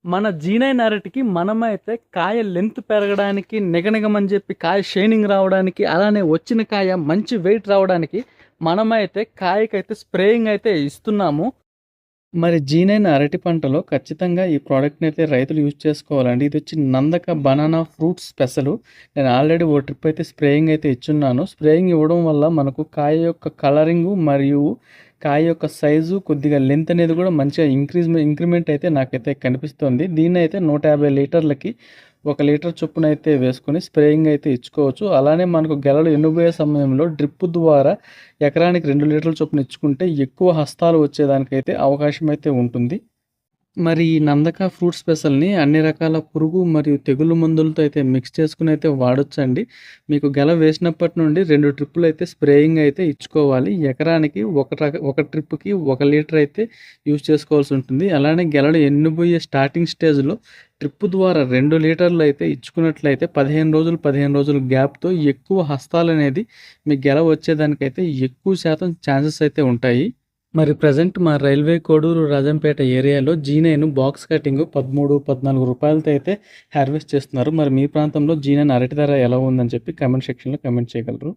మన G9 అరటికి మనమైతే కాయ లెంత్ పెరగడానికి, నిగనిగమని చెప్పి కాయ షైనింగ్ రావడానికి, అలానే వచ్చిన కాయ మంచి వెయిట్ రావడానికి మనమైతే కాయకైతే స్ప్రేయింగ్ అయితే ఇస్తున్నాము. మరి G9 అరటి పంటలో ఖచ్చితంగా ఈ ప్రోడక్ట్‌ని అయితే రైతులు యూజ్ చేసుకోవాలండి. ఇది వచ్చి నందక బనానా ఫ్రూట్ స్పెషలు. నేను ఆల్రెడీ ఓ ట్రిప్ అయితే స్ప్రేయింగ్ అయితే ఇచ్చున్నాను. స్ప్రేయింగ్ ఇవ్వడం వల్ల మనకు కాయ యొక్క కలరింగు మరియు కాయ యొక్క సైజు కొద్దిగా లెంత్ అనేది కూడా మంచిగా ఇంక్రిమెంట్ అయితే నాకైతే కనిపిస్తుంది. దీన్నైతే 150 లీటర్లకి 1 లీటర్ చొప్పున అయితే వేసుకొని స్ప్రేయింగ్ అయితే ఇచ్చుకోవచ్చు. అలానే మనకు గెలలు ఎండిపోయే సమయంలో డ్రిప్ ద్వారా ఎకరానికి 2 లీటర్ల చొప్పున ఇచ్చుకుంటే ఎక్కువ హస్తాలు వచ్చేదానికైతే అవకాశం అయితే ఉంటుంది. మరి ఈ నందక ఫ్రూట్ స్పెషల్‌ని అన్ని రకాల పురుగు మరియు తెగులు మందులతో అయితే మిక్స్ చేసుకొని అయితే వాడొచ్చండి. మీకు గెల వేసినప్పటి నుండి 2 ట్రిప్పులైతే స్ప్రేయింగ్ అయితే ఇచ్చుకోవాలి. ఎకరానికి ఒక ట్రిప్‌కి 1 లీటర్ అయితే యూజ్ చేసుకోవాల్సి ఉంటుంది. అలానే గెలలు ఎండిపోయే స్టార్టింగ్ స్టేజ్‌లో ట్రిప్ ద్వారా 2 లీటర్లు అయితే ఇచ్చుకున్నట్లయితే 15 రోజులు గ్యాప్‌తో ఎక్కువ హస్తాలనేది మీ గెల వచ్చేదానికైతే ఎక్కువ శాతం ఛాన్సెస్ అయితే ఉంటాయి. మరి ప్రెజెంట్ మా రైల్వే కోడూరు రాజంపేట ఏరియాలో G9 బాక్స్ కటింగ్ 13, 14 రూపాయలతో అయితే హార్వెస్ట్ చేస్తున్నారు. మరి మీ ప్రాంతంలో G9 అరటి ధర ఎలా ఉందని చెప్పి కామెంట్ సెక్షన్‌లో కామెంట్ చేయగలరు.